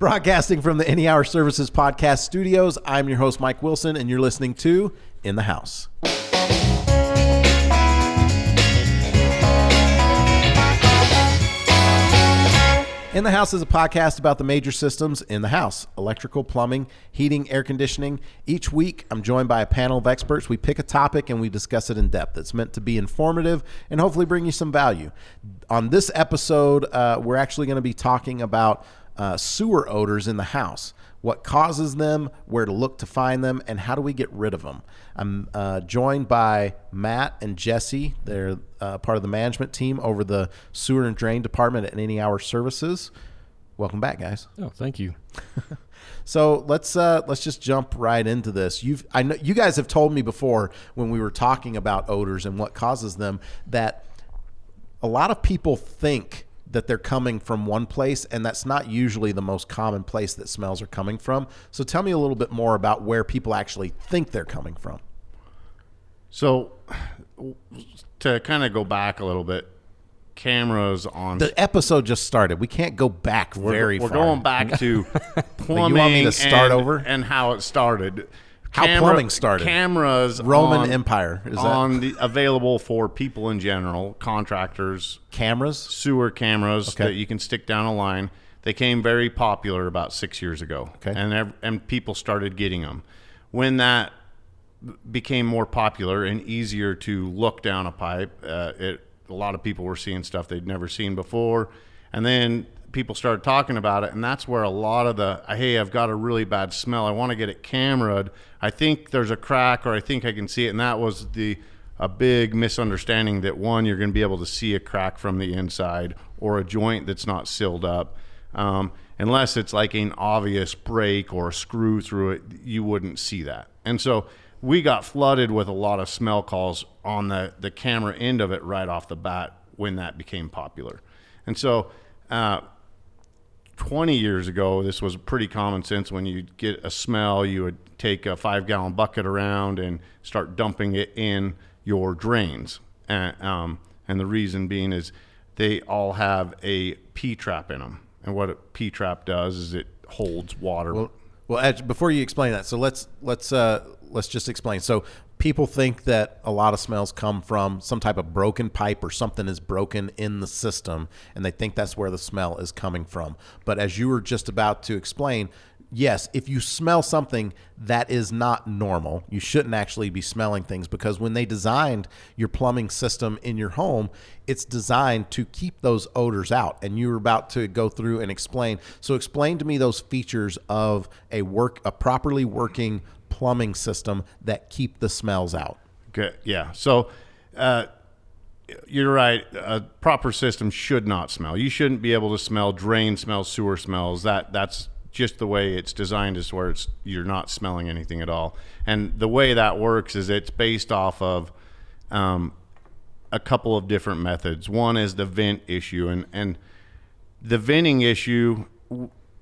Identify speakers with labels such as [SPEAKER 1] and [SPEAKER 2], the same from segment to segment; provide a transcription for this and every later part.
[SPEAKER 1] Broadcasting from the Any Hour Services Podcast Studios, I'm your host, Mike Wilson, and you're listening to In the House. In the House is a podcast about the major systems in the house: electrical, plumbing, heating, air conditioning. Each week, I'm joined by a panel of experts. We pick a topic and we discuss it in depth. It's meant to be informative and hopefully bring you some value. On this episode, we're actually going to be talking about sewer odors in the house, what causes them, where to look to find them, and how do we get rid of them. I'm joined by Matt and Jesse. They're part of the management team over the sewer and drain department at Any Hour Services. Welcome back, guys.
[SPEAKER 2] Oh, thank you.
[SPEAKER 1] So let's just jump right into this. I know you guys have told me before when we were talking about odors and what causes them that a lot of people think that they're coming from one place, and that's not usually the most common place that smells are coming from. So tell me a little bit more about where people actually think they're coming from.
[SPEAKER 3] So to kind of go back a little bit, cameras on...
[SPEAKER 1] The episode just started. We can't go back very far.
[SPEAKER 3] We're going back to plumbing.
[SPEAKER 1] You want me to start over?
[SPEAKER 3] And how it started.
[SPEAKER 1] How plumbing started.
[SPEAKER 3] Cameras
[SPEAKER 1] Roman Empire. Is that
[SPEAKER 3] available for people in general, contractors.
[SPEAKER 1] Cameras?
[SPEAKER 3] Sewer cameras that you can stick down a line. They came very popular about 6 years ago.
[SPEAKER 1] Okay.
[SPEAKER 3] And people started getting them. When that became more popular and easier to look down a pipe, a lot of people were seeing stuff they'd never seen before. And then people started talking about it, and that's where a lot of the, hey, I've got a really bad smell, I want to get it camera'd, I think there's a crack, or I think I can see it. And that was a big misunderstanding that, one, you're going to be able to see a crack from the inside or a joint that's not sealed up. Unless it's like an obvious break or a screw through it, you wouldn't see that. And so we got flooded with a lot of smell calls on the camera end of it right off the bat when that became popular. And so 20 years ago, this was pretty common sense. When you get a smell, you would take a 5-gallon bucket around and start dumping it in your drains. And the reason being is they all have a P-trap in them. And what a P-trap does is it holds water.
[SPEAKER 1] Well, Ed, before you explain that, so let's just explain. So people think that a lot of smells come from some type of broken pipe or something is broken in the system, and they think that's where the smell is coming from. But as you were just about to explain, yes, if you smell something that is not normal, you shouldn't actually be smelling things, because when they designed your plumbing system in your home, it's designed to keep those odors out. And you were about to go through and explain. So explain to me those features of a properly working plumbing system that keep the smells out.
[SPEAKER 3] Okay. Yeah. So you're right. A proper system should not smell. You shouldn't be able to smell drain smells, sewer smells. That's just the way it's designed, is where you're not smelling anything at all. And the way that works is it's based off of a couple of different methods. One is the vent issue, and the venting issue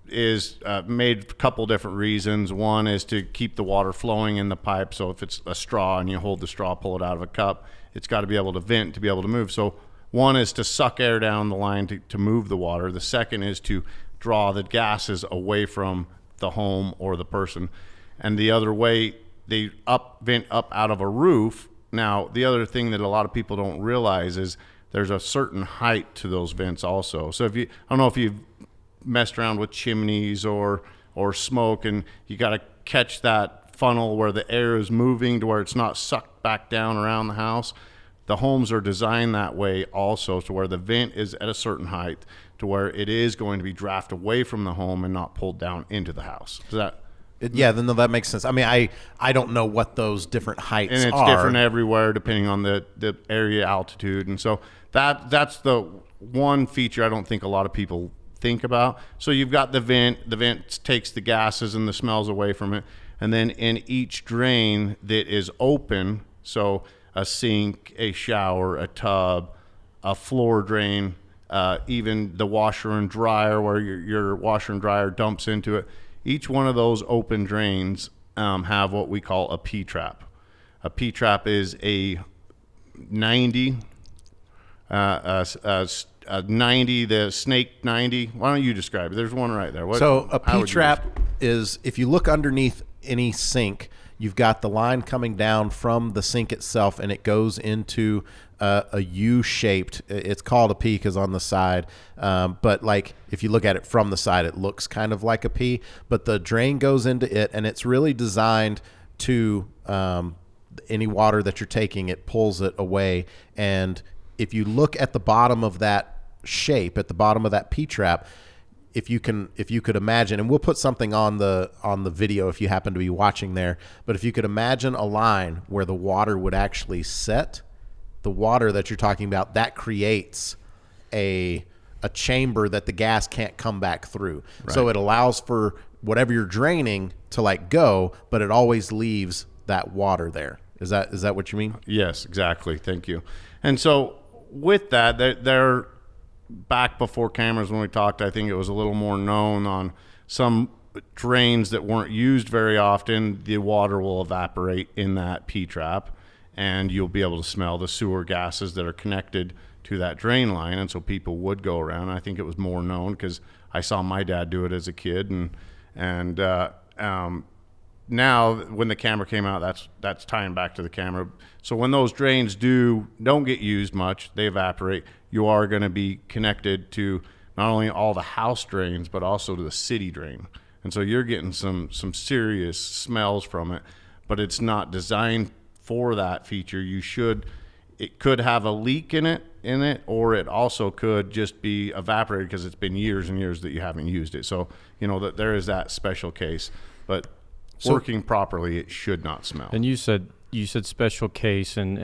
[SPEAKER 3] is made a couple different reasons. One is to keep the water flowing in the pipe. So if it's a straw and you hold the straw, pull it out of a cup, it's got to be able to vent to be able to move. So one is to suck air down the line to move the water. The second is to draw the gases away from the home or the person. And the other way, they vent up out of a roof. Now, the other thing that a lot of people don't realize is there's a certain height to those vents also. So I don't know if you've messed around with chimneys or smoke, and you got to catch that funnel where the air is moving to where it's not sucked back down around the house. The homes are designed that way also, to where the vent is at a certain height to where it is going to be drafted away from the home and not pulled down into the house. Does that...
[SPEAKER 1] Yeah, then that makes sense. I mean, I don't know what those different heights are.
[SPEAKER 3] And it's different everywhere depending on the area altitude. And so that's the one feature I don't think a lot of people think about. So you've got the vent. The vent takes the gases and the smells away from it. And then in each drain that is open, so a sink, a shower, a tub, a floor drain, even the washer and dryer where your washer and dryer dumps into it, each one of those open drains have what we call a P-trap. A P-trap is a 90 90, the snake 90. Why don't you describe it? There's one right there.
[SPEAKER 1] So a
[SPEAKER 3] how would you
[SPEAKER 1] P-trap is, if you look underneath any sink, you've got the line coming down from the sink itself, and it goes into a U-shaped. It's called a P because on the side, but like if you look at it from the side, it looks kind of like a P. But the drain goes into it, and it's really designed to any water that you're taking, it pulls it away. And if you look at the bottom of that shape, at the bottom of that P-trap, if you could imagine, and we'll put something on the video if you happen to be watching there, but if you could imagine a line where the water would actually set, the water that you're talking about, that creates a chamber that the gas can't come back through. Right. So it allows for whatever you're draining to like go, but it always leaves that water there. Is that what you mean?
[SPEAKER 3] Yes, exactly. Thank you. And so with that, they're back before cameras when we talked, I think it was a little more known on some drains that weren't used very often, the water will evaporate in that P-trap, and you'll be able to smell the sewer gases that are connected to that drain line. And so people would go around. I think it was more known because I saw my dad do it as a kid, and now when the camera came out, that's tying back to the camera. So when those drains don't get used much, they evaporate. You are going to be connected to not only all the house drains, but also to the city drain. And so you're getting some serious smells from it, but it's not designed for that feature. It could have a leak in it, or it also could just be evaporated because it's been years and years that you haven't used it. So, that there is that special case, but working properly, it should not smell.
[SPEAKER 2] And you said special case, and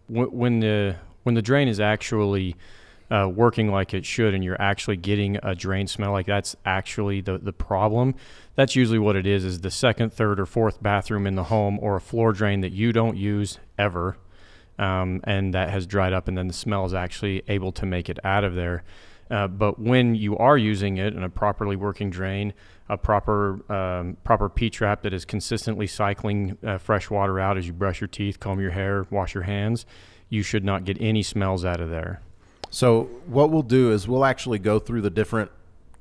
[SPEAKER 2] when the drain is actually working like it should, and you're actually getting a drain smell, like that's actually the problem. That's usually what it is the second, third, or fourth bathroom in the home, or a floor drain that you don't use ever, and that has dried up, and then the smell is actually able to make it out of there. But when you are using it in a properly working drain, a proper P-trap that is consistently cycling fresh water out as you brush your teeth, comb your hair, wash your hands, you should not get any smells out of there.
[SPEAKER 1] So what we'll do is we'll actually go through the different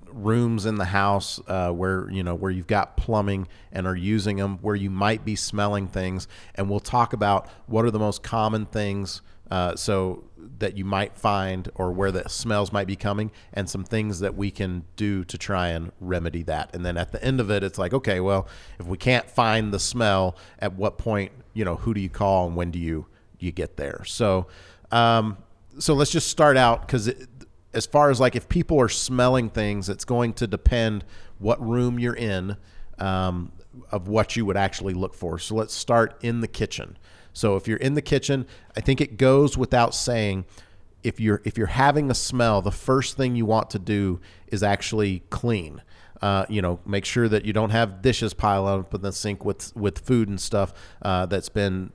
[SPEAKER 1] rooms in the house where you've got plumbing and are using them, where you might be smelling things, and we'll talk about what are the most common things so that you might find, or where the smells might be coming, and some things that we can do to try and remedy that. And then at the end of it, it's like, okay, well, if we can't find the smell, at what point, who do you call and when do you get there? So let's just start out, because as far as like if people are smelling things, it's going to depend what room you're in of what you would actually look for. So let's start in the kitchen. So if you're in the kitchen, I think it goes without saying, if you're having a smell, the first thing you want to do is actually clean. Make sure that you don't have dishes piled up in the sink with food and stuff that's been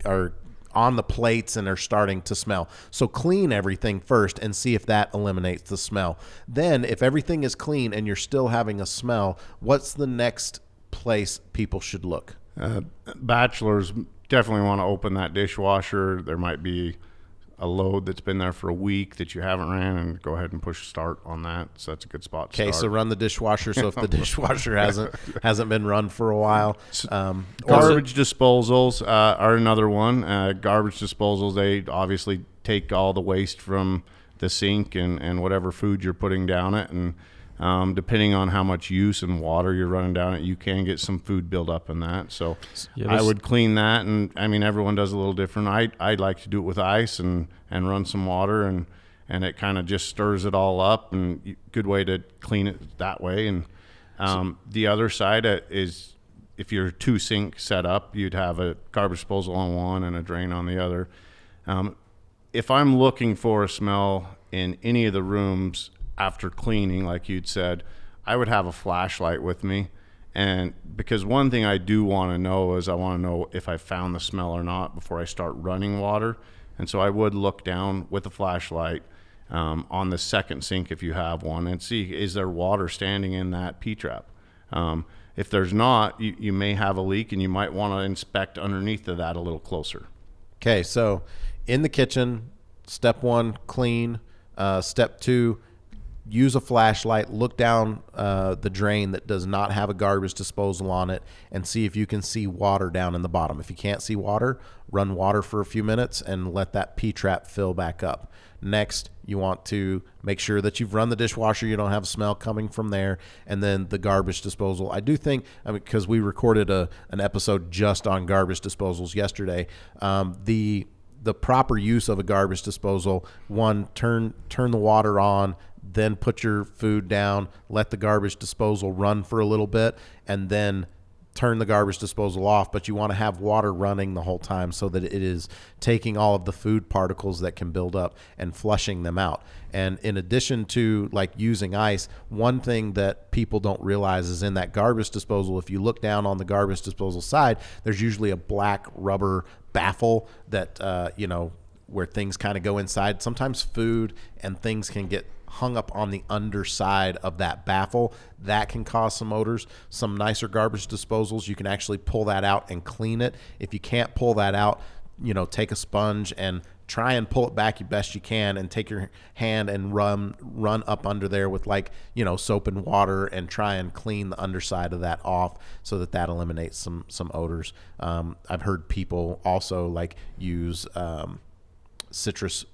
[SPEAKER 1] or on the plates and are starting to smell. So clean everything first and see if that eliminates the smell. Then if everything is clean and you're still having a smell, what's the next place people should look?
[SPEAKER 3] Bachelors definitely want to open that dishwasher. There might be a load that's been there for a week that you haven't ran, and go ahead and push start on that. So that's a good spot to
[SPEAKER 1] start. Okay, so run the dishwasher. So if the dishwasher hasn't been run for a while.
[SPEAKER 3] Garbage disposals are another one. Garbage disposals, they obviously take all the waste from the sink and whatever food you're putting down it, and depending on how much use and water you're running down it, you can get some food build up in that. So I would clean that, and I mean, everyone does a little different. I'd like to do it with ice and run some water, and it kind of just stirs it all up, and good way to clean it that way. And the other side is, if you're two sink set up, you'd have a garbage disposal on one and a drain on the other. If I'm looking for a smell in any of the rooms after cleaning, like you'd said, I would have a flashlight with me. And because one thing I do want to know is I want to know if I found the smell or not before I start running water. And so I would look down with a flashlight on the second sink, if you have one, and see, is there water standing in that P-trap? If there's not, you may have a leak, and you might want to inspect underneath of that a little closer.
[SPEAKER 1] Okay, so in the kitchen, step 1, clean. Step 2, use a flashlight, look down the drain that does not have a garbage disposal on it, and see if you can see water down in the bottom. If you can't see water, run water for a few minutes and let that P-trap fill back up. Next, you want to make sure that you've run the dishwasher, you don't have a smell coming from there, and then the garbage disposal. I do think, because we recorded an episode just on garbage disposals yesterday, the proper use of a garbage disposal, one, turn the water on, then put your food down, let the garbage disposal run for a little bit, and then turn the garbage disposal off. But you want to have water running the whole time so that it is taking all of the food particles that can build up and flushing them out. And in addition to like using ice, one thing that people don't realize is in that garbage disposal, if you look down on the garbage disposal side, there's usually a black rubber baffle that, where things kind of go inside. Sometimes food and things can get hung up on the underside of that baffle. That can cause some odors. Some nicer garbage disposals, you can actually pull that out and clean it. If you can't pull that out, take a sponge and try and pull it back the best you can, and take your hand and run up under there with soap and water, and try and clean the underside of that off so that eliminates some odors. I've heard people also use citrus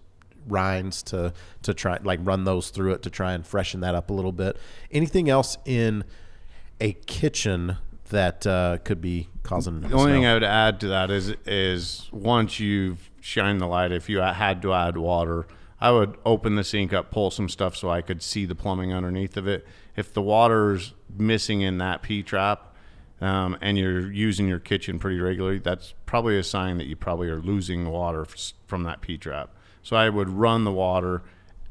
[SPEAKER 1] rinds to try run those through it to try and freshen that up a little bit. Anything else in a kitchen that could be causing
[SPEAKER 3] the only thing I would add to that is once you've shined the light, if you had to add water, I would open the sink up, pull some stuff so I could see the plumbing underneath of it. If the water's missing in that P-trap, and you're using your kitchen pretty regularly, that's probably a sign that you probably are losing water from that P-trap. So I would run the water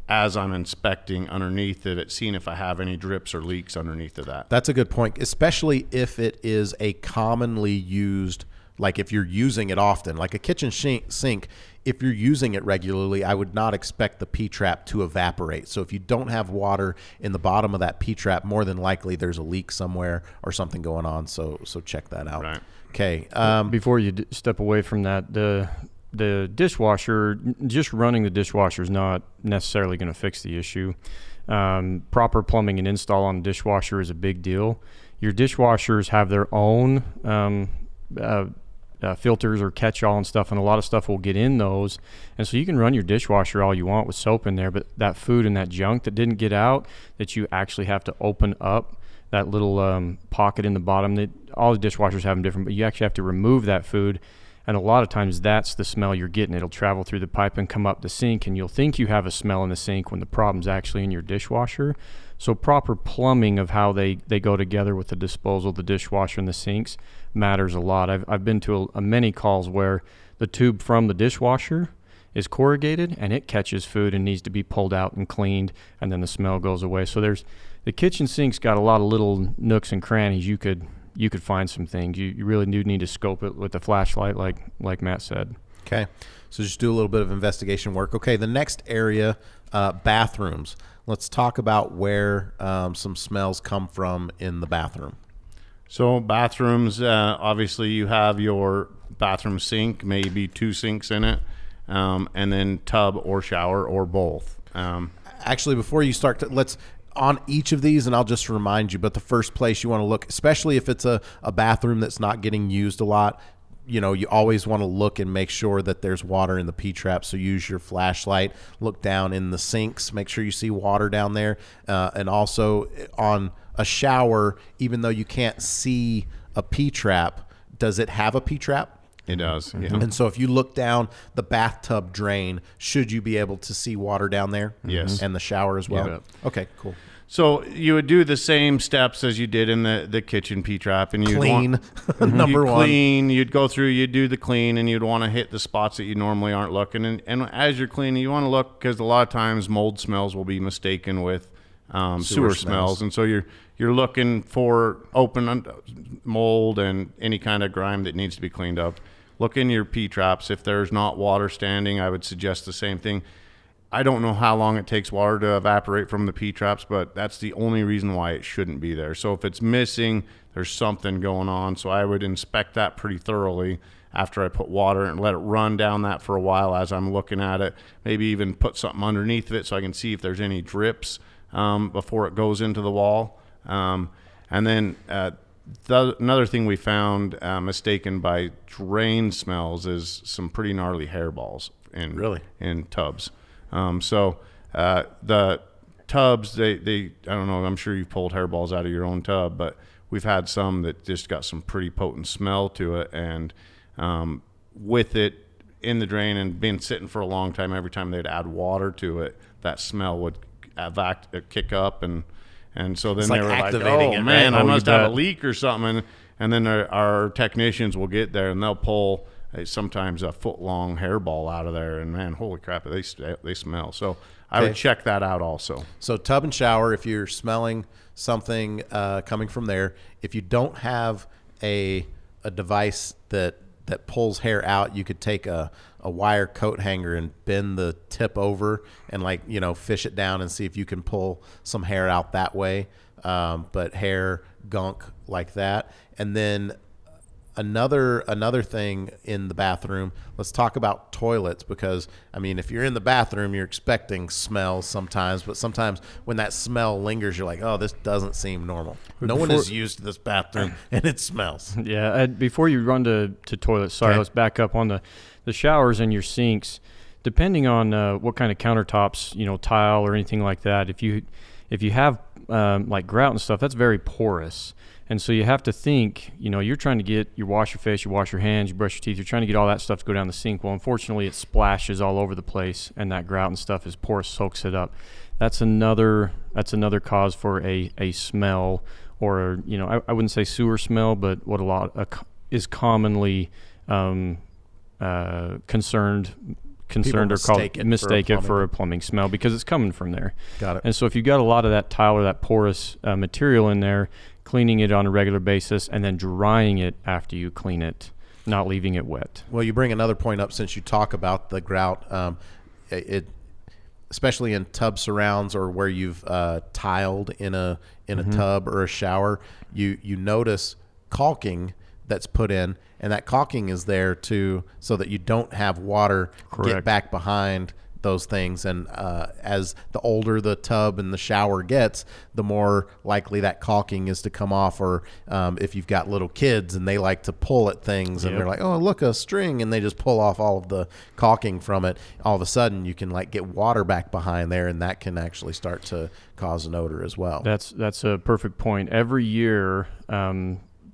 [SPEAKER 3] as I'm inspecting underneath it, seeing if I have any drips or leaks underneath of that.
[SPEAKER 1] That's a good point, especially if it is a commonly used, if you're using it often, like a kitchen sink. If you're using it regularly, I would not expect the P-trap to evaporate. So if you don't have water in the bottom of that P-trap, more than likely there's a leak somewhere or something going on. So check that out.
[SPEAKER 3] Right.
[SPEAKER 1] Okay.
[SPEAKER 2] Before you step away from that, the dishwasher, just running the dishwasher is not necessarily going to fix the issue. Proper plumbing and install on the dishwasher is a big deal. Your dishwashers have their own filters or catch-all and stuff, and a lot of stuff will get in those. And so you can run your dishwasher all you want with soap in there, but that food and that junk that didn't get out, that you actually have to open up that little pocket in the bottom, that all the dishwashers have them different, but you actually have to remove that food. And a lot of times that's the smell you're getting. It'll travel through the pipe and come up the sink, and you'll think you have a smell in the sink when the problem's actually in your dishwasher. So proper plumbing of how they go together with the disposal, the dishwasher and the sinks matters a lot. I've been to many calls where the tube from the dishwasher is corrugated and it catches food and needs to be pulled out and cleaned, and then the smell goes away. So the kitchen sink's got a lot of little nooks and crannies. You could find some things. You really do need to scope it with a flashlight, like Matt said.
[SPEAKER 1] Okay, so just do a little bit of investigation work. Okay, the next area, bathrooms. Let's talk about where some smells come from in the bathroom.
[SPEAKER 3] So bathrooms, obviously you have your bathroom sink, maybe 2 sinks in it, and then tub or shower or both.
[SPEAKER 1] Actually, before you start, let's on each of these, and I'll just remind you, but the first place you want to look, especially if it's a bathroom that's not getting used a lot, you always want to look and make sure that there's water in the P-trap. So use your flashlight, look down in the sinks, make sure you see water down there. And also on a shower, even though you can't see a P-trap, does it have a P-trap?
[SPEAKER 3] It does. Yeah.
[SPEAKER 1] And so if you look down the bathtub drain, should you be able to see water down there?
[SPEAKER 3] Yes.
[SPEAKER 1] And the shower as well?
[SPEAKER 3] Yeah.
[SPEAKER 1] Okay, cool.
[SPEAKER 3] So you would do the same steps as you did in the kitchen P-trap, and you'd
[SPEAKER 1] clean. Number one.
[SPEAKER 3] Clean. You'd go through. You'd do the clean, and you'd want to hit the spots that you normally aren't looking. And as you're cleaning, you want to look, because a lot of times mold smells will be mistaken with sewer smells, and so you're looking for open mold and any kind of grime that needs to be cleaned up. Look in your P-traps. If there's not water standing, I would suggest the same thing. I don't know how long it takes water to evaporate from the P-traps, but that's the only reason why it shouldn't be there. So if it's missing, there's something going on. So I would inspect that pretty thoroughly after I put water and let it run down that for a while as I'm looking at it. Maybe even put something underneath of it so I can see if there's any drips before it goes into the wall. And then another thing we found mistaken by drain smells is some pretty gnarly hairballs in tubs. So the tubs, they I don't know, I'm sure you've pulled hairballs out of your own tub, but we've had some that just got some pretty potent smell to it. And with it in the drain and being sitting for a long time, every time they'd add water to it, that smell would kick up. And so then they were like, oh, man, I must have a leak or something. And then our technicians will get there and they'll pull sometimes a foot-long hairball out of there. And, man, holy crap, they smell. So I would check that out also.
[SPEAKER 1] So tub and shower, if you're smelling something coming from there, if you don't have a device that pulls hair out, you could take a wire coat hanger and bend the tip over and fish it down and see if you can pull some hair out that way. But hair, gunk like that. And then another thing in the bathroom, let's talk about toilets, because if you're in the bathroom, you're expecting smells sometimes, but sometimes when that smell lingers, you're like, oh, this doesn't seem normal. No one has used this bathroom and it smells.
[SPEAKER 2] Yeah. Before you run to toilets, sorry, let's back up on the showers and your sinks. Depending on what kind of countertops, tile or anything like that, if you have like grout and stuff, that's very porous. And so you have to think, you're trying to wash your face, you wash your hands, you brush your teeth, you're trying to get all that stuff to go down the sink. Well, unfortunately, it splashes all over the place, and that grout and stuff is porous, soaks it up. That's another cause for a smell, or, I wouldn't say sewer smell, but what a lot is commonly concerned or mistake it for a plumbing smell, because it's coming from there.
[SPEAKER 1] Got it.
[SPEAKER 2] And so if you've got a lot of that tile or that porous material in there, cleaning it on a regular basis and then drying it after you clean it, not leaving it wet.
[SPEAKER 1] Well, you bring another point up since you talk about the grout. Especially in tub surrounds or where you've tiled in a tub or a shower, you notice caulking that's put in, and that caulking is there so that you don't have water get back behind those things. And as the older the tub and the shower gets, the more likely that caulking is to come off. Or if you've got little kids and they like to pull at things and they're like, oh, look, a string, and they just pull off all of the caulking from it, all of a sudden you can get water back behind there, and that can actually start to cause an odor as well.
[SPEAKER 2] That's a perfect point. Every year,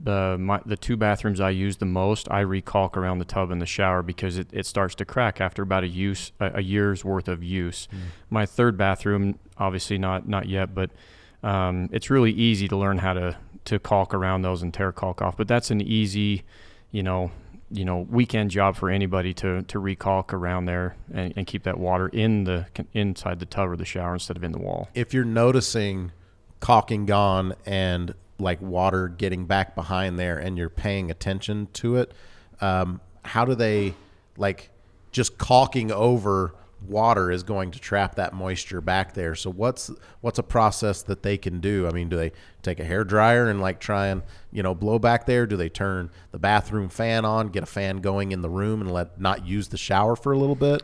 [SPEAKER 2] the two bathrooms I use the most, I recaulk around the tub and the shower, because it starts to crack after about a year's worth of use. My third bathroom, obviously not yet, but it's really easy to learn how to caulk around those and tear caulk off. But that's an easy, weekend job for anybody to recaulk around there and keep that water inside the tub or the shower instead of in the wall.
[SPEAKER 1] If you're noticing caulking gone and water getting back behind there and you're paying attention to it, how do they just caulking over water is going to trap that moisture back there? So what's a process that they can do? Do they take a hair dryer and try and blow back there? Do they turn the bathroom fan on, get a fan going in the room, and not use the shower for a little bit?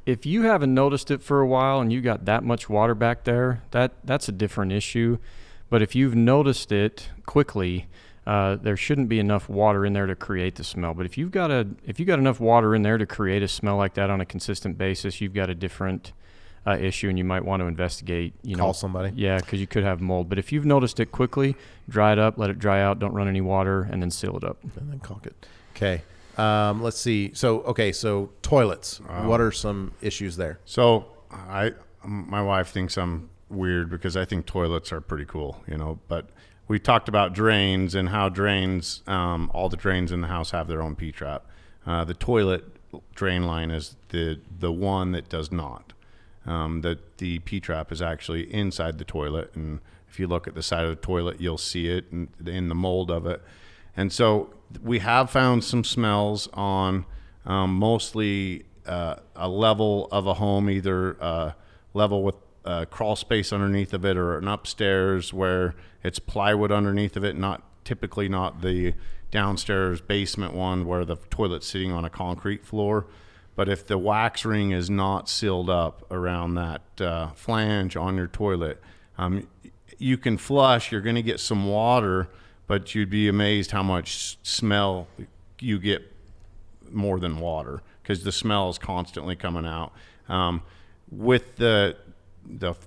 [SPEAKER 2] If you haven't noticed it for a while and you got that much water back there, that's a different issue. But if you've noticed it quickly, there shouldn't be enough water in there to create the smell. But if you've got enough water in there to create a smell like that on a consistent basis, you've got a different issue, and you might want to investigate.
[SPEAKER 1] Call somebody.
[SPEAKER 2] Yeah, because you could have mold. But if you've noticed it quickly, dry it up, let it dry out, don't run any water, and then seal it up.
[SPEAKER 1] And then caulk it. Okay. Let's see. So toilets. What are some issues there?
[SPEAKER 3] So my wife thinks I'm weird because I think toilets are pretty cool, but we talked about drains and how drains, all the drains in the house have their own P-trap. The toilet drain line is the one that does not. The P-trap is actually inside the toilet, and if you look at the side of the toilet, you'll see it in the mold of it. And so we have found some smells on mostly a level of a home, either level with crawl space underneath of it, or an upstairs where it's plywood underneath of it, not typically not the downstairs basement one where the toilet's sitting on a concrete floor. But if the wax ring is not sealed up around that flange on your toilet, you can flush, you're going to get some water, but you'd be amazed how much smell you get more than water, because the smell is constantly coming out. With the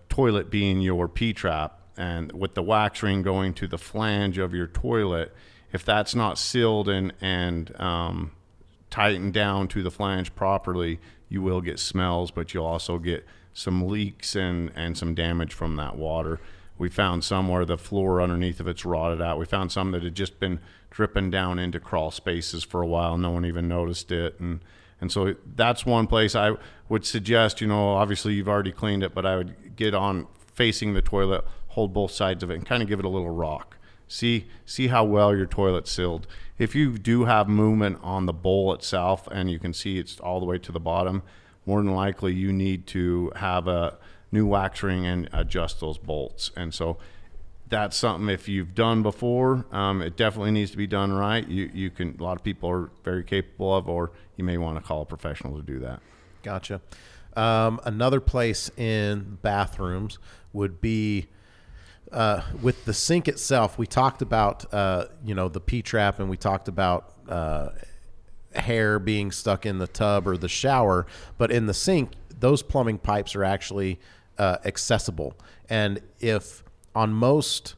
[SPEAKER 3] toilet being your P-trap, and with the wax ring going to the flange of your toilet, if that's not sealed and tightened down to the flange properly, you will get smells, but you'll also get some leaks and some damage from that water. We found some where the floor underneath of it's rotted out. We found some that had just been dripping down into crawl spaces for a while. No one even noticed it. And so that's one place I would suggest, obviously you've already cleaned it, but I would get on facing the toilet, hold both sides of it, and kind of give it a little rock. See how well your toilet's sealed. If you do have movement on the bowl itself and you can see it's all the way to the bottom, more than likely you need to have a new wax ring and adjust those bolts. And so that's something, if you've done before, it definitely needs to be done right. You can, a lot of people are very capable of, or you may want to call a professional to do that.
[SPEAKER 1] Gotcha. Another place in bathrooms would be with the sink itself. We talked about the P-trap, and we talked about hair being stuck in the tub or the shower, but in the sink, those plumbing pipes are actually accessible. And if on most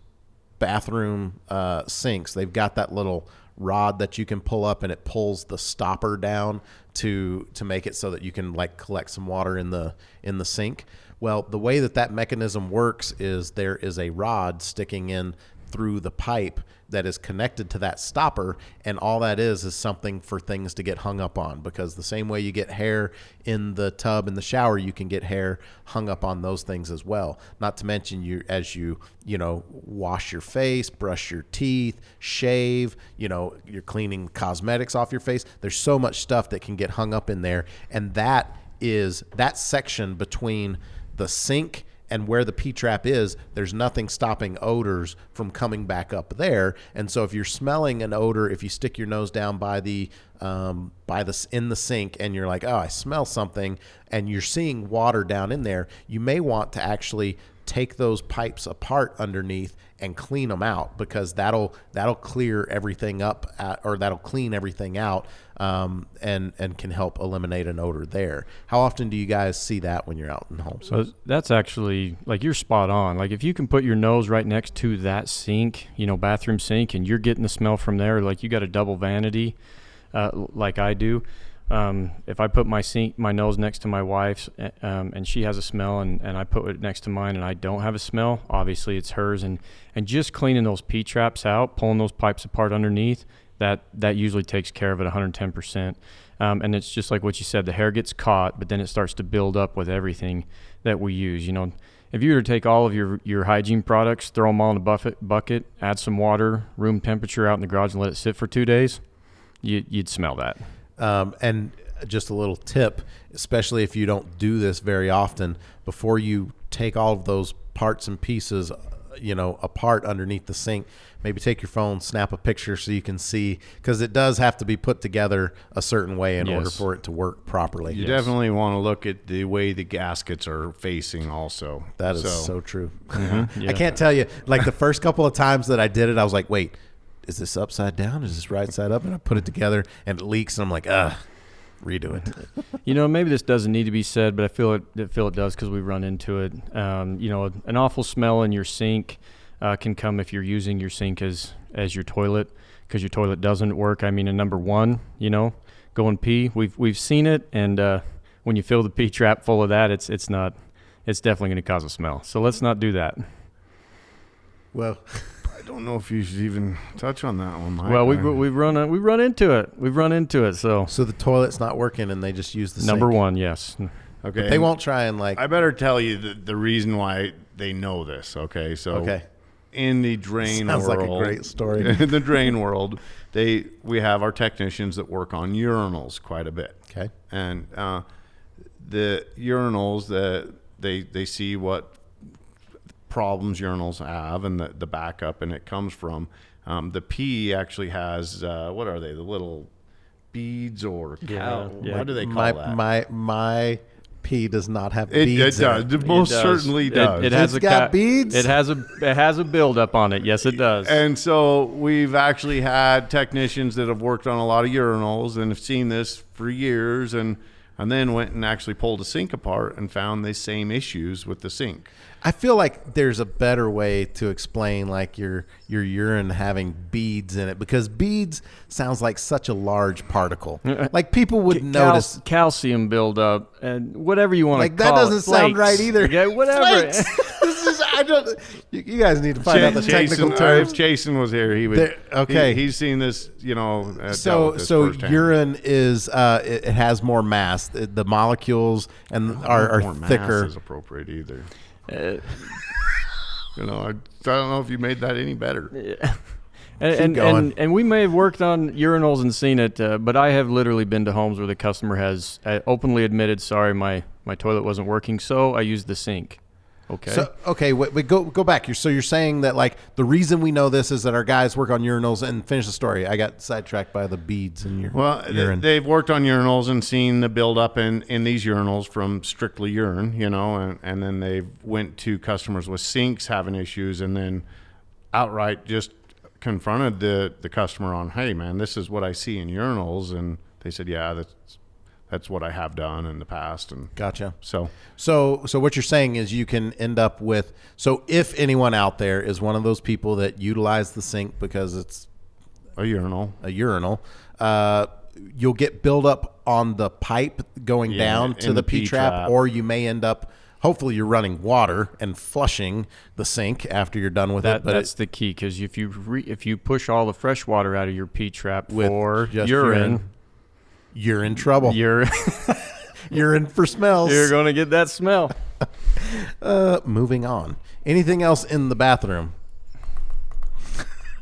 [SPEAKER 1] bathroom sinks, they've got that little rod that you can pull up, and it pulls the stopper down to make it so that you can collect some water in the sink. Well, the way that mechanism works is there is a rod sticking in through the pipe that is connected to that stopper, and all that is something for things to get hung up on, because the same way you get hair in the tub in the shower, you can get hair hung up on those things as well. Not to mention, as you wash your face, brush your teeth, shave, you're cleaning cosmetics off your face. There's so much stuff that can get hung up in there, and that section between the sink and where the P-trap is, there's nothing stopping odors from coming back up there. And so if you're smelling an odor, if you stick your nose down by the in the sink and you're like, oh, I smell something, and you're seeing water down in there, you may want to actually take those pipes apart underneath and clean them out, because that'll clear everything up, or that'll clean everything out, and can help eliminate an odor there. How often do you guys see that when you're out in homes?
[SPEAKER 2] So that's actually, you're spot on. If you can put your nose right next to that sink, bathroom sink, and you're getting the smell from there, you got a double vanity, like I do. If I put my nose next to my wife's, and she has a smell, and I put it next to mine and I don't have a smell, obviously it's hers. And just cleaning those P-traps out, pulling those pipes apart underneath, that usually takes care of it 110%. And it's just like what you said, the hair gets caught, but then it starts to build up with everything that we use. If you were to take all of your hygiene products, throw them all in a bucket, add some water, room temperature out in the garage, and let it sit for 2 days, you'd smell that.
[SPEAKER 1] And just a little tip, especially if you don't do this very often, before you take all of those parts and pieces, apart underneath the sink, maybe take your phone, snap a picture so you can see, because it does have to be put together a certain way in order for it to work properly.
[SPEAKER 3] You definitely want to look at the way the gaskets are facing also.
[SPEAKER 1] That is so true.
[SPEAKER 2] Mm-hmm. Yeah.
[SPEAKER 1] I can't tell you, the first couple of times that I did it, I was like, wait, is this upside down? Is this right side up? And I put it together and it leaks, and I'm like, redo it.
[SPEAKER 2] Maybe this doesn't need to be said, but I feel it does, because we run into it. An awful smell in your sink can come if you're using your sink as your toilet, because your toilet doesn't work. And number one, go and pee. We've seen it, and when you fill the P-trap full of that, it's definitely going to cause a smell. So let's not do that.
[SPEAKER 1] Well,
[SPEAKER 3] I don't know if you should even touch on that one, Mike.
[SPEAKER 2] Well, we've run into it. So
[SPEAKER 1] the toilet's not working, and they just use the
[SPEAKER 2] number
[SPEAKER 1] sink.
[SPEAKER 2] one, yes.
[SPEAKER 3] Okay,
[SPEAKER 1] but they won't try and
[SPEAKER 3] I better tell you the reason why they know this. Okay, so in the drain
[SPEAKER 1] sounds
[SPEAKER 3] world,
[SPEAKER 1] like a great story.
[SPEAKER 3] In the drain world, we have our technicians that work on urinals quite a bit.
[SPEAKER 1] Okay,
[SPEAKER 3] and the urinals that they see what problems urinals have and the backup, and it comes from the P actually has what are they? The little beads or cow?
[SPEAKER 2] Yeah.
[SPEAKER 3] What do they call that?
[SPEAKER 1] My pee does not have
[SPEAKER 3] It
[SPEAKER 1] beads.
[SPEAKER 3] does.
[SPEAKER 1] In
[SPEAKER 3] It most
[SPEAKER 2] It does.
[SPEAKER 3] certainly does.
[SPEAKER 2] It has
[SPEAKER 1] It's got beads?
[SPEAKER 2] It has a buildup on it. Yes, it does.
[SPEAKER 3] And so we've actually had technicians that have worked on a lot of urinals and have seen this for years, and then went and actually pulled a sink apart and found the same issues with the sink.
[SPEAKER 1] I feel like there's a better way to explain like your urine having beads in it, because beads sounds like such a large particle. Like people would notice.
[SPEAKER 2] Calcium buildup and whatever you want
[SPEAKER 1] Like
[SPEAKER 2] to call it.
[SPEAKER 1] that doesn't sound right either.
[SPEAKER 2] Yeah, whatever.
[SPEAKER 1] This is I don't. You guys need to find out the technical terms.
[SPEAKER 3] If Jason was here, he would.
[SPEAKER 1] Okay.
[SPEAKER 3] He's seen this. Dealt with
[SPEAKER 1] So
[SPEAKER 3] this firsthand.
[SPEAKER 1] urine is it has more mass. The molecules and are
[SPEAKER 3] More mass
[SPEAKER 1] thicker.
[SPEAKER 3] is appropriate either. I don't know if you made that any better.
[SPEAKER 2] And we may have worked on urinals and seen it, but I have literally been to homes where the customer has openly admitted, sorry, my toilet wasn't working, so I used the sink. Okay.
[SPEAKER 1] So wait, go back. You're saying that like the reason we know this is that our guys work on urinals, and finish the story. I got sidetracked by the beads in your urine.
[SPEAKER 3] They've worked on urinals and seen the buildup in these urinals from strictly urine, and then they went to customers with sinks having issues, and then outright just confronted the customer on, hey man, this is what I see in urinals, and they said, yeah, that's what I have done in the past. And
[SPEAKER 1] Gotcha.
[SPEAKER 3] So
[SPEAKER 1] what you're saying is you can end up with, so if anyone out there is one of those people that utilize the sink because it's
[SPEAKER 3] a urinal,
[SPEAKER 1] you'll get buildup on the pipe going down to
[SPEAKER 3] in
[SPEAKER 1] the
[SPEAKER 3] the
[SPEAKER 1] P-trap, or you may end up, hopefully you're running water and flushing the sink after you're done with it. But
[SPEAKER 2] that's the key, because if you push all the fresh water out of your P-trap
[SPEAKER 1] With
[SPEAKER 2] for
[SPEAKER 1] just
[SPEAKER 2] urine,
[SPEAKER 1] you're in trouble.
[SPEAKER 2] you're
[SPEAKER 1] in for smells.
[SPEAKER 2] you're going to get that smell.
[SPEAKER 1] Moving on. Anything else in the bathroom?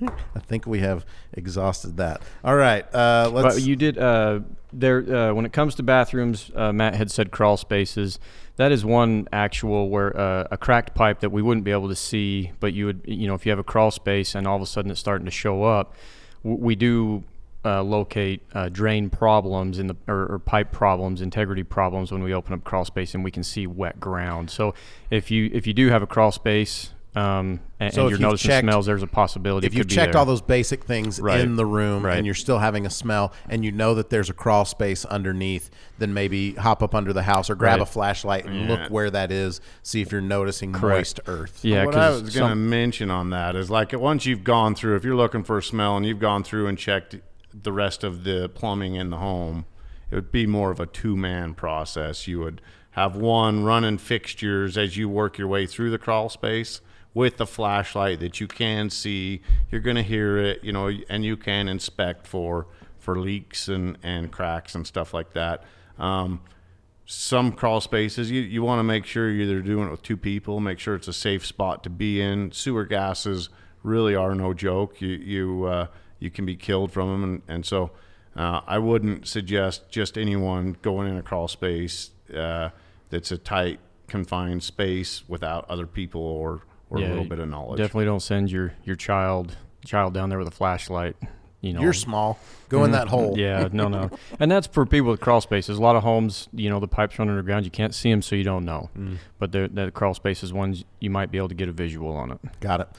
[SPEAKER 1] I think we have exhausted that. All right. Let's.
[SPEAKER 2] But you did when it comes to bathrooms, Matt had said crawl spaces. That is one actual where a cracked pipe that we wouldn't be able to see, but you would, if you have a crawl space and all of a sudden it's starting to show up, we do locate drain problems or pipe problems, integrity problems when we open up crawl space and we can see wet ground. So if you do have a crawl space and you're noticing smells, there's a possibility.
[SPEAKER 1] If you've checked all those basic things in the room and you're still having a smell and you know that there's a crawl space underneath, then maybe hop up under the house or grab a flashlight and look where that is, see if you're noticing moist earth.
[SPEAKER 3] Yeah, what I was going to mention on that is, like, once you've gone through, if you're looking for a smell and you've gone through and checked the rest of the plumbing in the home, it would be more of a two-man process. You would have one running fixtures as you work your way through the crawl space with the flashlight that you can see. You're going to hear it, and you can inspect for leaks and cracks and stuff like that. Some crawl spaces, you want to make sure you're either doing it with two people, make sure it's a safe spot to be in. Sewer gases really are no joke. You can be killed from them, and so I wouldn't suggest just anyone going in a crawl space that's a tight, confined space without other people or a little bit of knowledge.
[SPEAKER 2] Definitely don't send your child down there with a flashlight.
[SPEAKER 1] You're small. Go in that hole.
[SPEAKER 2] Yeah, no. And that's for people with crawl spaces. A lot of homes, the pipes run underground. You can't see them, so you don't know. But the crawl spaces ones, you might be able to get a visual on it.
[SPEAKER 1] Got it.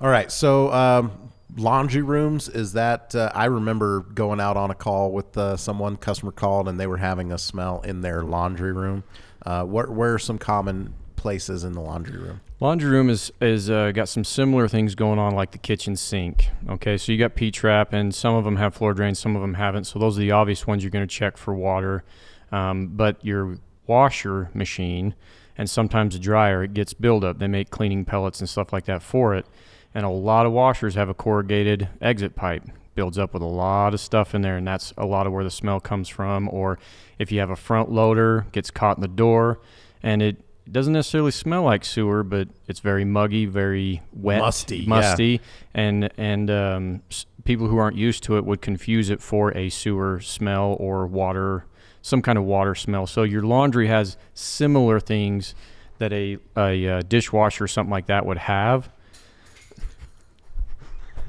[SPEAKER 1] All right. So laundry rooms, is that I remember going out on a call with someone, customer called, and they were having a smell in their laundry room. Where are some common places in the laundry room?
[SPEAKER 2] Laundry room is got some similar things going on, like the kitchen sink. Okay, so you got P-trap, and some of them have floor drains, some of them haven't. So those are the obvious ones you're going to check for water. But your washer machine and sometimes the dryer, it gets buildup. They make cleaning pellets and stuff like that for it. And a lot of washers have a corrugated exit pipe. Builds up with a lot of stuff in there, and that's a lot of where the smell comes from. Or if you have a front loader, gets caught in the door, and it doesn't necessarily smell like sewer, but it's very muggy, very wet, musty, and people who aren't used to it would confuse it for a sewer smell or water, some kind of water smell. So your laundry has similar things that a dishwasher or something like that would have.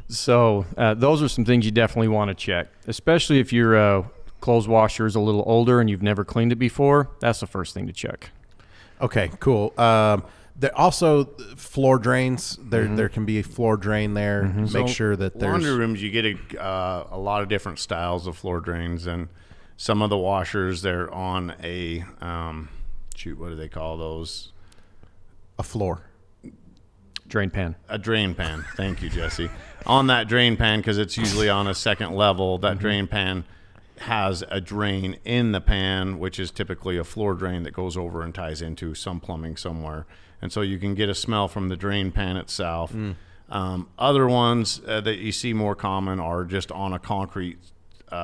[SPEAKER 2] So those are some things you definitely want to check, especially if your clothes washer is a little older and you've never cleaned it before. That's the first thing to check.
[SPEAKER 1] Okay, cool. There also floor drains. There can be a floor drain there. Make sure that there's
[SPEAKER 3] laundry rooms. You get a lot of different styles of floor drains, and some of the washers they're on a what do they call those?
[SPEAKER 1] a floor.
[SPEAKER 2] Drain pan.
[SPEAKER 3] A drain pan. Thank you, Jesse. On that drain pan, because it's usually on a second level, that drain pan has a drain in the pan, which is typically a floor drain that goes over and ties into some plumbing somewhere. And so you can get a smell from the drain pan itself. Other ones that you see more common are just on a concrete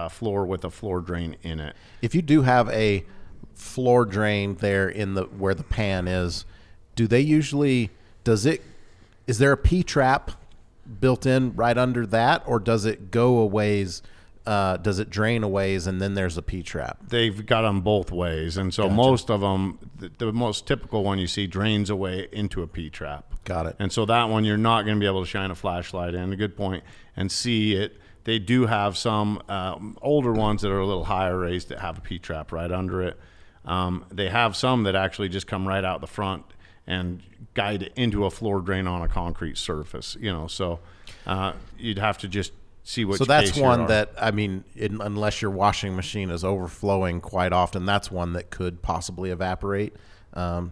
[SPEAKER 3] floor with a floor drain in it.
[SPEAKER 1] If you do have a floor drain there in the where the pan is, do they usually is there a P trap built in right under that, or does it go a ways? Does it drain a ways and then there's a P trap?
[SPEAKER 3] They've got them both ways, and so most of them, the most typical one you see drains away into a P trap.
[SPEAKER 1] Got it.
[SPEAKER 3] And so that one you're not going to be able to shine a flashlight in. A good point, and see it. They do have some older ones that are a little higher raised that have a P trap right under it. They have some that actually just come right out the front and guide it into a floor drain on a concrete surface. So you'd have to just see which.
[SPEAKER 1] So that's
[SPEAKER 3] case
[SPEAKER 1] one
[SPEAKER 3] you're
[SPEAKER 1] that unless your washing machine is overflowing quite often, that's one that could possibly evaporate.
[SPEAKER 2] Yeah.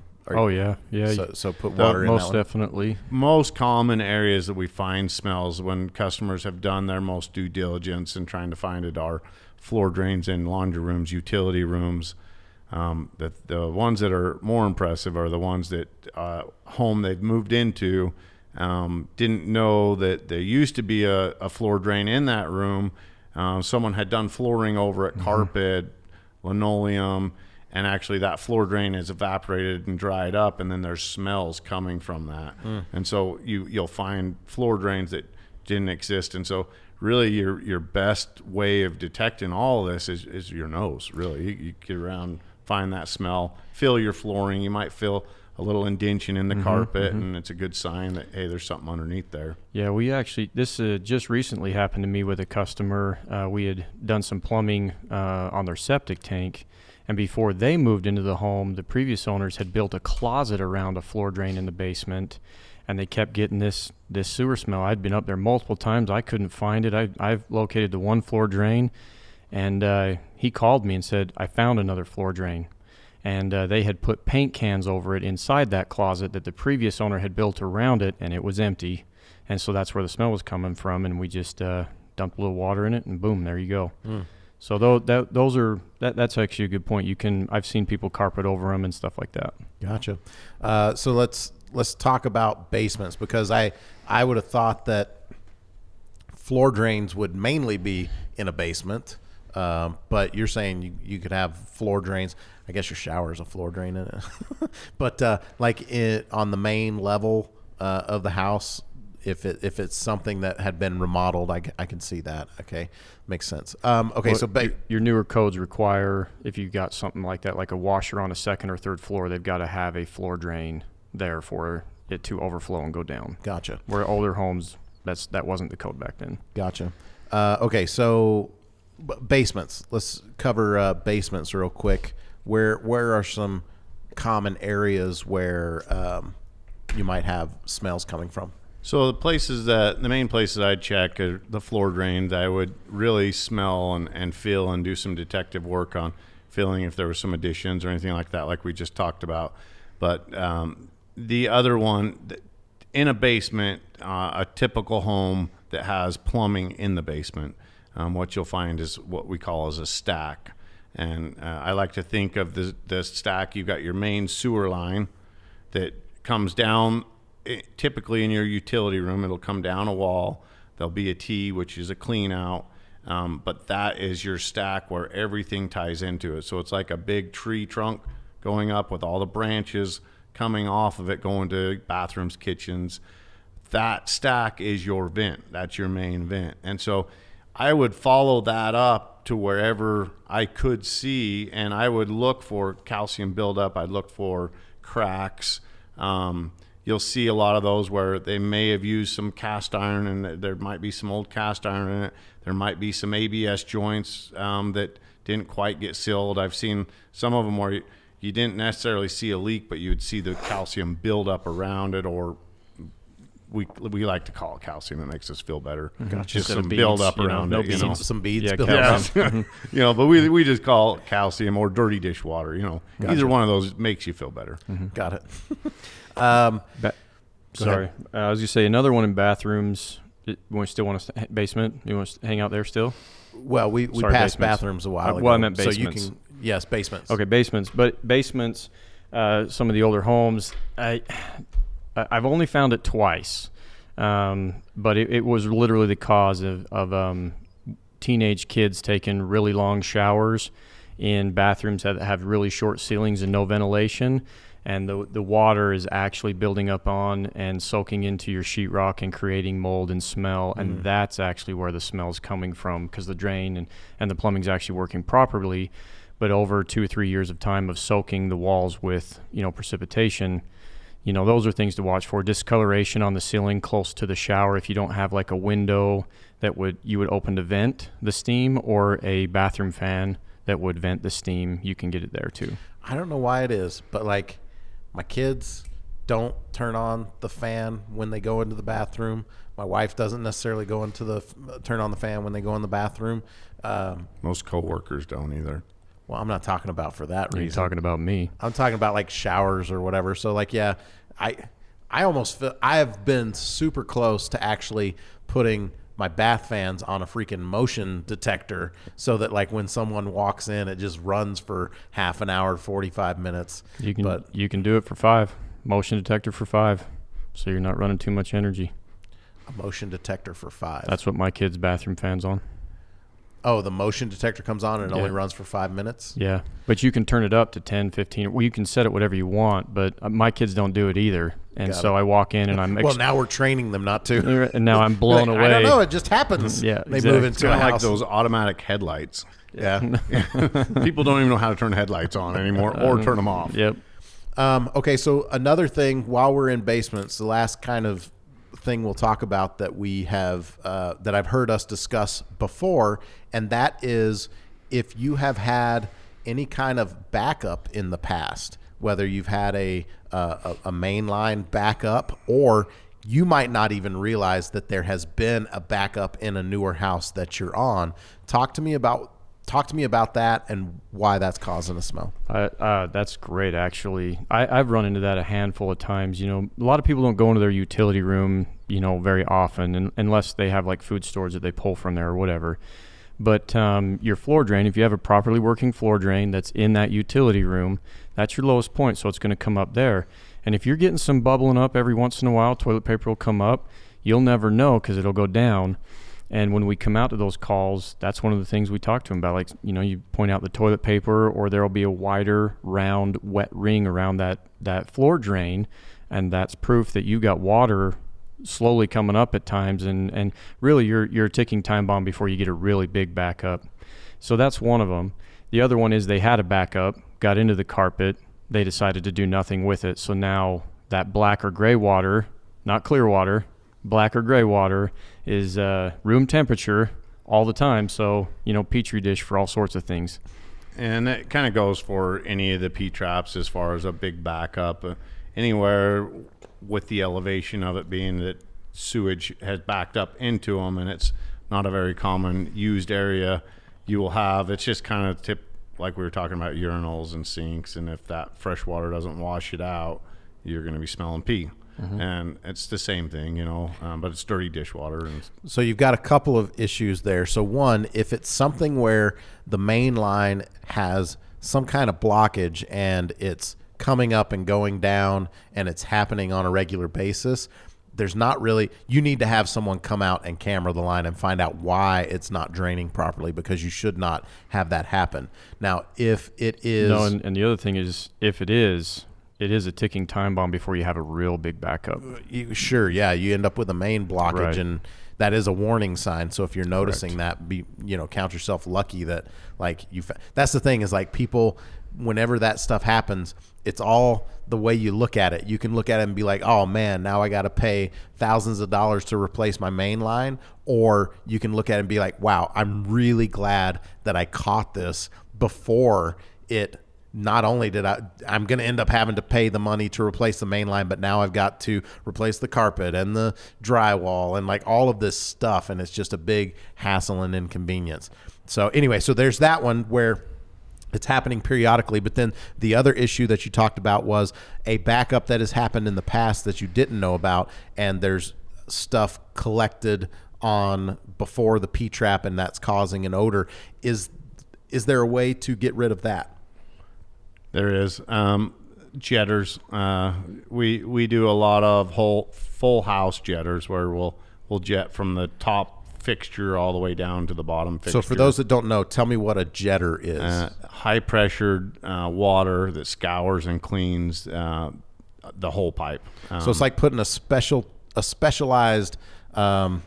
[SPEAKER 1] So put water in that one.
[SPEAKER 2] Most definitely.
[SPEAKER 3] Most common areas that we find smells when customers have done their most due diligence and trying to find it are floor drains in laundry rooms, utility rooms. The ones that are more impressive are the ones that home they've moved into didn't know that there used to be a floor drain in that room. Someone had done flooring over it, carpet, linoleum, and actually that floor drain has evaporated and dried up, and then there's smells coming from that. And so you'll find floor drains that didn't exist. And so really your best way of detecting all of this is your nose, really. You get around, find that smell, feel your flooring. You might feel a little indention in the carpet, and it's a good sign that, hey, there's something underneath there.
[SPEAKER 2] Yeah, this just recently happened to me with a customer. We had done some plumbing on their septic tank, and before they moved into the home, the previous owners had built a closet around a floor drain in the basement, and they kept getting this sewer smell. I'd been up there multiple times. I couldn't find it. I've located the one floor drain, and he called me and said, I found another floor drain. And they had put paint cans over it inside that closet that the previous owner had built around it, and it was empty. And so that's where the smell was coming from, and we just dumped a little water in it, and boom, there you go. So that's actually a good point. I've seen people carpet over them and stuff like that.
[SPEAKER 1] Gotcha. So let's talk about basements, because I would have thought that floor drains would mainly be in a basement, but you're saying you could have floor drains. I guess your shower is a floor drain in it, but on the main level of the house, if it's something that had been remodeled, I can see that. Okay, makes sense. Okay,
[SPEAKER 2] well,
[SPEAKER 1] so
[SPEAKER 2] your newer codes require, if you've got something like that, like a washer on a second or third floor, they've got to have a floor drain there for it to overflow and go down.
[SPEAKER 1] Gotcha. Where
[SPEAKER 2] older homes, that wasn't the code back then.
[SPEAKER 1] Gotcha. Okay, so basements. Let's cover basements real quick. Where are some common areas where you might have smells coming from?
[SPEAKER 3] So the main places I'd check are the floor drains. I would really smell and feel and do some detective work on feeling if there were some additions or anything like that, like we just talked about. But the other one, in a basement, a typical home that has plumbing in the basement, what you'll find is what we call as a stack. And I like to think of the stack. You've got your main sewer line that comes down. Typically in your utility room, it'll come down a wall. There'll be a T, which is a clean out. But that is your stack where everything ties into it. So it's like a big tree trunk going up with all the branches coming off of it, going to bathrooms, kitchens. That stack is your vent. That's your main vent. And so I would follow that up to wherever I could see, and I would look for calcium buildup. I'd look for cracks. You'll see a lot of those where they may have used some cast iron, and there might be some old cast iron in it. There might be some ABS joints that didn't quite get sealed. I've seen some of them where you didn't necessarily see a leak, but you would see the calcium build up around it, or we like to call it calcium. It makes us feel better.
[SPEAKER 1] Gotcha.
[SPEAKER 3] Just some build up around it.
[SPEAKER 1] You know? Some beads
[SPEAKER 2] Yeah,
[SPEAKER 1] built up.
[SPEAKER 2] calcium.
[SPEAKER 3] But we just call it calcium or dirty dishwater.
[SPEAKER 1] Gotcha.
[SPEAKER 3] Either one of those makes you feel better.
[SPEAKER 1] Got it.
[SPEAKER 2] Sorry, I was gonna say another one in bathrooms. You still want to basement? You want to hang out there still?
[SPEAKER 1] Well, we
[SPEAKER 2] Sorry,
[SPEAKER 1] passed
[SPEAKER 2] basements.
[SPEAKER 1] bathrooms a while ago.
[SPEAKER 2] Well, I meant
[SPEAKER 1] So you
[SPEAKER 2] basements.
[SPEAKER 1] can, yes, basements.
[SPEAKER 2] Okay, basements. But basements, some of the older homes, I've only found it twice, but it was literally the cause of teenage kids taking really long showers in bathrooms that have really short ceilings and no ventilation, and the water is actually building up on and soaking into your sheetrock and creating mold and smell, and that's actually where the smell's coming from, because the drain and the plumbing's actually working properly, but over 2 or 3 years of time of soaking the walls with precipitation, those are things to watch for. Discoloration on the ceiling close to the shower. If you don't have like a window that you would open to vent the steam, or a bathroom fan that would vent the steam, you can get it there too.
[SPEAKER 1] I don't know why it is, but like my kids don't turn on the fan when they go into the bathroom. My wife doesn't necessarily turn on the fan when they go in the bathroom.
[SPEAKER 3] Most coworkers don't either.
[SPEAKER 1] Well, I'm not talking about for that reason.
[SPEAKER 2] You're talking about me.
[SPEAKER 1] I'm talking about like showers or whatever. So like, yeah, I almost feel I have been super close to actually putting my bath fans on a freaking motion detector, so that like when someone walks in, it just runs for half an hour, 45 minutes.
[SPEAKER 2] You can do it for 5. Motion detector for 5, so you're not running too much energy.
[SPEAKER 1] A motion detector for 5.
[SPEAKER 2] That's what my kid's bathroom fan's on.
[SPEAKER 1] Oh, the motion detector comes on and it only runs for 5 minutes?
[SPEAKER 2] Yeah, but you can turn it up to 10, 15. Well, you can set it whatever you want, but my kids don't do it either. And
[SPEAKER 1] Got
[SPEAKER 2] so
[SPEAKER 1] it.
[SPEAKER 2] I walk in and I'm
[SPEAKER 1] well, now we're training them not to.
[SPEAKER 2] and now I'm blown
[SPEAKER 1] Like,
[SPEAKER 2] away.
[SPEAKER 1] I don't know. It just happens.
[SPEAKER 2] Yeah,
[SPEAKER 1] They
[SPEAKER 2] exactly.
[SPEAKER 1] move
[SPEAKER 3] It's
[SPEAKER 1] into a
[SPEAKER 3] kind of like
[SPEAKER 1] house.
[SPEAKER 3] those automatic headlights.
[SPEAKER 1] Yeah.
[SPEAKER 3] People don't even know how to turn headlights on anymore or turn them off.
[SPEAKER 2] Yep.
[SPEAKER 1] Okay, so another thing while we're in basements, the last kind of thing we'll talk about that we have that I've heard us discuss before, and that is if you have had any kind of backup in the past, whether you've had a mainline backup, or you might not even realize that there has been a backup in a newer house that you're on. Talk to me about that and why that's causing a smell.
[SPEAKER 2] That's great, actually. I've run into that a handful of times. A lot of people don't go into their utility room, very often, unless they have like food stores that they pull from there or whatever. But your floor drain, if you have a properly working floor drain that's in that utility room, that's your lowest point, so it's going to come up there. And if you're getting some bubbling up every once in a while, toilet paper will come up. You'll never know because it'll go down. And when we come out to those calls, that's one of the things we talk to them about. Like, you point out the toilet paper, or there'll be a wider, round, wet ring around that floor drain, and that's proof that you got water slowly coming up at times, and really you're a ticking time bomb before you get a really big backup. So that's one of them. The other one is they had a backup, got into the carpet, they decided to do nothing with it. So now that black or gray water, not clear water, black or gray water is room temperature all the time. So, Petri dish for all sorts of things.
[SPEAKER 3] And that kind of goes for any of the P-traps as far as a big backup. Anywhere with the elevation of it being that sewage has backed up into them, and it's not a very common used area, you will have, it's just kind of like we were talking about urinals and sinks, and if that fresh water doesn't wash it out, you're going to be smelling pee. Mm-hmm. And it's the same thing, but it's dirty dishwater. And
[SPEAKER 1] so you've got a couple of issues there. So one, if it's something where the main line has some kind of blockage and it's coming up and going down and it's happening on a regular basis, there's not really, you need to have someone come out and camera the line and find out why it's not draining properly, because you should not have that happen. Now, if it is...
[SPEAKER 2] No, and the other thing is, if it is, it is a ticking time bomb before you have a real big backup.
[SPEAKER 1] Sure, yeah, you end up with a main blockage,
[SPEAKER 2] Right.
[SPEAKER 1] and that is a warning sign. So if you're noticing that, count yourself lucky that like that's the thing is like people, whenever that stuff happens, it's all the way you look at it. You can look at it and be like, oh man, now I got to pay thousands of dollars to replace my main line. Or you can look at it and be like, wow, I'm really glad that I caught this before it. Not only did I'm going to end up having to pay the money to replace the main line, but now I've got to replace the carpet and the drywall and like all of this stuff. And it's just a big hassle and inconvenience. So anyway, so there's that one where it's happening periodically. But then the other issue that you talked about was a backup that has happened in the past that you didn't know about. And there's stuff collected on before the P-trap, and that's causing an odor. Is there a way to get rid of that?
[SPEAKER 3] There is jetters. We do a lot of full house jetters where we'll jet from the top fixture all the way down to the bottom fixture.
[SPEAKER 1] So for those that don't know, tell me what a jetter is.
[SPEAKER 3] High pressured water that scours and cleans the whole pipe.
[SPEAKER 1] So it's like putting a specialized a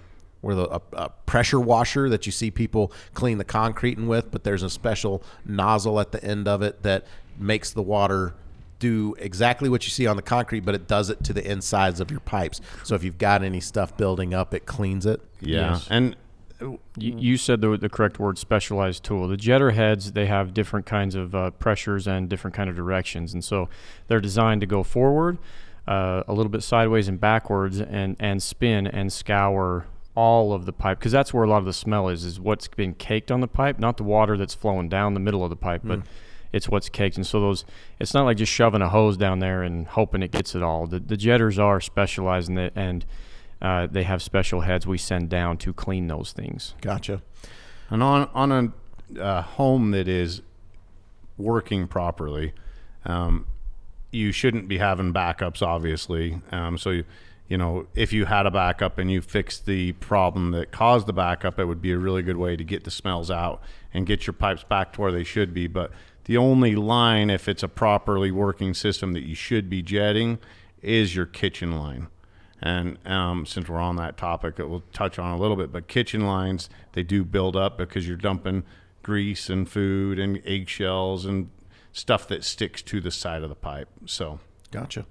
[SPEAKER 1] pressure washer that you see people clean the concrete with, but there's a special nozzle at the end of it that makes the water do exactly what you see on the concrete, but it does it to the insides of your pipes. So if you've got any stuff building up, it cleans it.
[SPEAKER 3] Yeah.
[SPEAKER 2] Yes.
[SPEAKER 3] And
[SPEAKER 2] You said the correct word, specialized tool. The jetter heads, they have different kinds of pressures and different kind of directions. And so they're designed to go forward, a little bit sideways and backwards, and spin and scour all of the pipe, because that's where a lot of the smell is what's been caked on the pipe, not the water that's flowing down the middle of the pipe, but it's what's caked. And so it's not like just shoving a hose down there and hoping it gets it all. The jetters are specialized in it, and they have special heads we send down to clean those things.
[SPEAKER 1] Gotcha.
[SPEAKER 3] And on a home that is working properly, you shouldn't be having backups, obviously. So if you had a backup and you fixed the problem that caused the backup, it would be a really good way to get the smells out and get your pipes back to where they should be. But the only line, if it's a properly working system that you should be jetting, is your kitchen line. And since we're on that topic, it will touch on a little bit, but kitchen lines, they do build up because you're dumping grease and food and eggshells and stuff that sticks to the side of the pipe. So
[SPEAKER 1] Gotcha.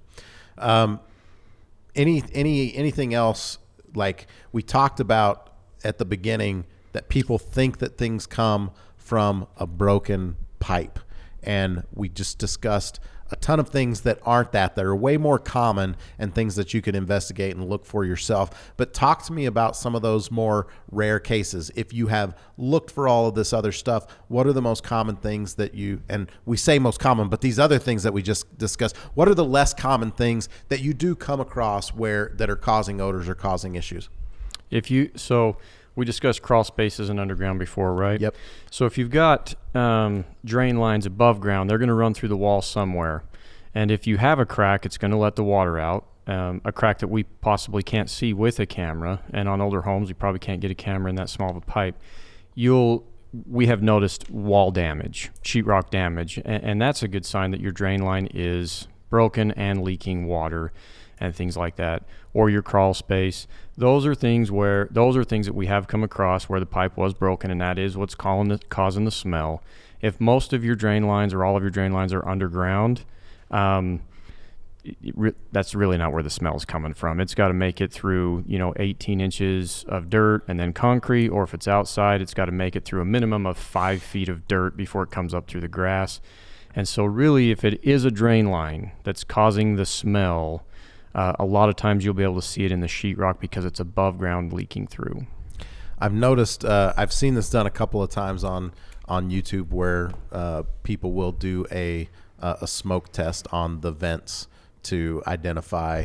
[SPEAKER 1] Anything else, like we talked about at the beginning, that people think that things come from a broken pipe, and we just discussed a ton of things that aren't that are way more common and things that you could investigate and look for yourself. But talk to me about some of those more rare cases. If you have looked for all of this other stuff, what are the most common things that and we say most common, but these other things that we just discussed, what are the less common things that you do come across that are causing odors or causing issues?
[SPEAKER 2] We discussed crawl spaces and underground before, right?
[SPEAKER 1] Yep.
[SPEAKER 2] So if you've got drain lines above ground, they're going to run through the wall somewhere. And if you have a crack, it's going to let the water out, a crack that we possibly can't see with a camera. And on older homes, you probably can't get a camera in that small of a pipe. We have noticed wall damage, sheetrock damage, and that's a good sign that your drain line is broken and leaking water and things like that, or your crawl space. Those are things that we have come across where the pipe was broken, and that is what's causing the smell. If most of your drain lines or all of your drain lines are underground, that's really not where the smell is coming from. It's got to make it through 18 inches of dirt and then concrete, or if it's outside, it's got to make it through a minimum of 5 feet of dirt before it comes up through the grass. And so really, if it is a drain line that's causing the smell, a lot of times you'll be able to see it in the sheetrock because it's above ground leaking through.
[SPEAKER 1] I've noticed, I've seen this done a couple of times on YouTube where people will do a smoke test on the vents to identify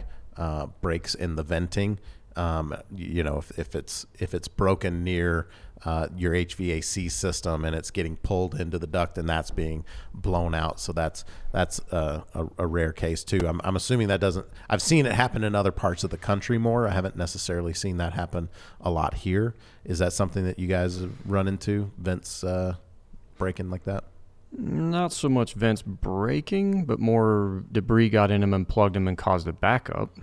[SPEAKER 1] breaks in the venting. If it's broken near your HVAC system and it's getting pulled into the duct and that's being blown out. So that's a rare case too. I'm assuming that doesn't. I've seen it happen in other parts of the country more. I haven't necessarily seen that happen a lot here. Is that something that you guys run into, vents breaking like that?
[SPEAKER 2] Not so much vents breaking, but more debris got in them and plugged them and caused a backup.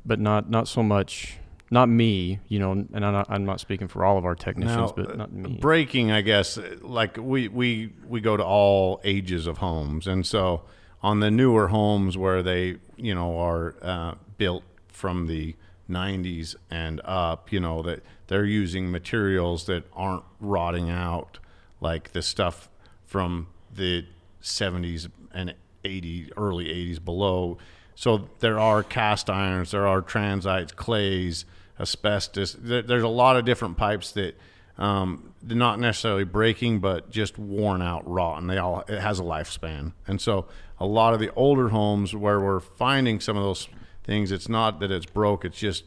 [SPEAKER 2] But not so much. Not me, and I'm not speaking for all of our technicians, but not me.
[SPEAKER 3] Breaking, I guess, like we go to all ages of homes, and so on the newer homes where they are built from the 90s and up, that they're using materials that aren't rotting out like the stuff from the 70s and 80s, early 80s below. So there are cast irons, there are transites, clays, asbestos. There's a lot of different pipes that they're not necessarily breaking, but just worn out, rotten. It has a lifespan. And so a lot of the older homes where we're finding some of those things, it's not that it's broke, it just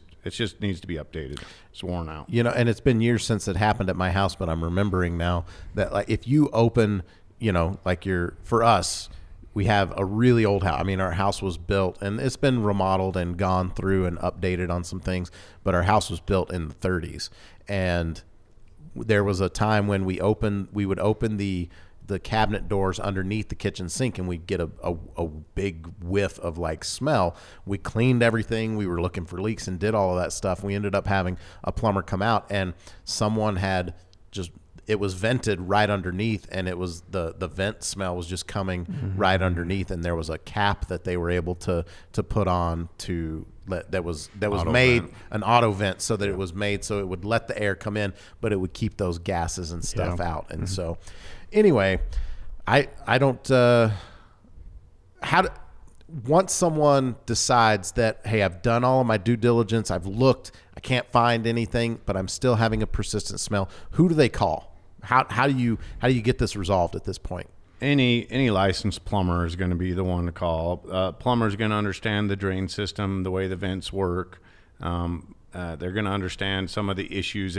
[SPEAKER 3] needs to be updated. It's worn out.
[SPEAKER 1] And it's been years since it happened at my house, but I'm remembering now that, like, if you open, for us, we have a really old house. I mean, our house was built, and it's been remodeled and gone through and updated on some things, but our house was built in the 30s. And there was a time when we would open the cabinet doors underneath the kitchen sink, and we'd get a big whiff of like smell. We cleaned everything. We were looking for leaks and did all of that stuff. We ended up having a plumber come out, and someone had it was vented right underneath, and it was the vent smell was just coming right underneath, and there was a cap that they were able to put on that was made an auto vent, so that it was made so it would let the air come in, but it would keep those gases and stuff out. And so anyway, I don't once someone decides that, hey, I've done all of my due diligence, I've looked, I can't find anything, but I'm still having a persistent smell, who do they call? How do you get this resolved at this point?
[SPEAKER 3] Any licensed plumber is going to be the one to call. Plumber is going to understand the drain system, the way the vents work. They're going to understand some of the issues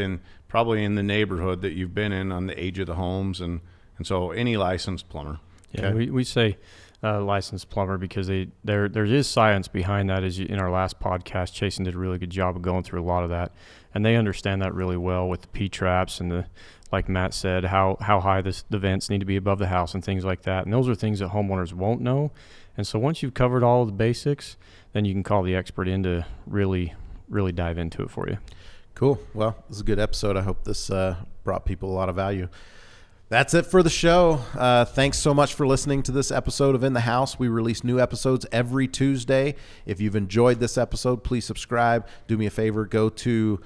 [SPEAKER 3] probably in the neighborhood that you've been in, on the age of the homes, and so any licensed plumber.
[SPEAKER 2] Yeah, okay? we say licensed plumber because there is science behind that. As in our last podcast, Chasen did a really good job of going through a lot of that, and they understand that really well with the P-traps and like Matt said, how high the vents need to be above the house and things like that. And those are things that homeowners won't know. And so once you've covered all of the basics, then you can call the expert in to really, really dive into it for you.
[SPEAKER 1] Cool. Well, this is a good episode. I hope this brought people a lot of value. That's it for the show. Thanks so much for listening to this episode of In the House. We release new episodes every Tuesday. If you've enjoyed this episode, please subscribe. Do me a favor, go to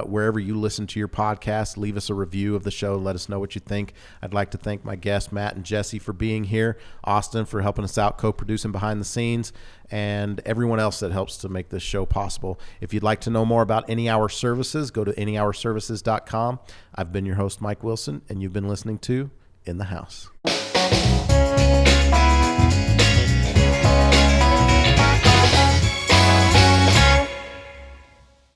[SPEAKER 1] wherever you listen to your podcast. Leave us a review of the show. Let us know what you think. I'd like to thank my guests, Matt and Jesse, for being here, Austin for helping us out, co-producing behind the scenes, and everyone else that helps to make this show possible. If you'd like to know more about Any Hour Services, go to anyhourservices.com. I've been your host, Mike Wilson, and you've been listening to In the House.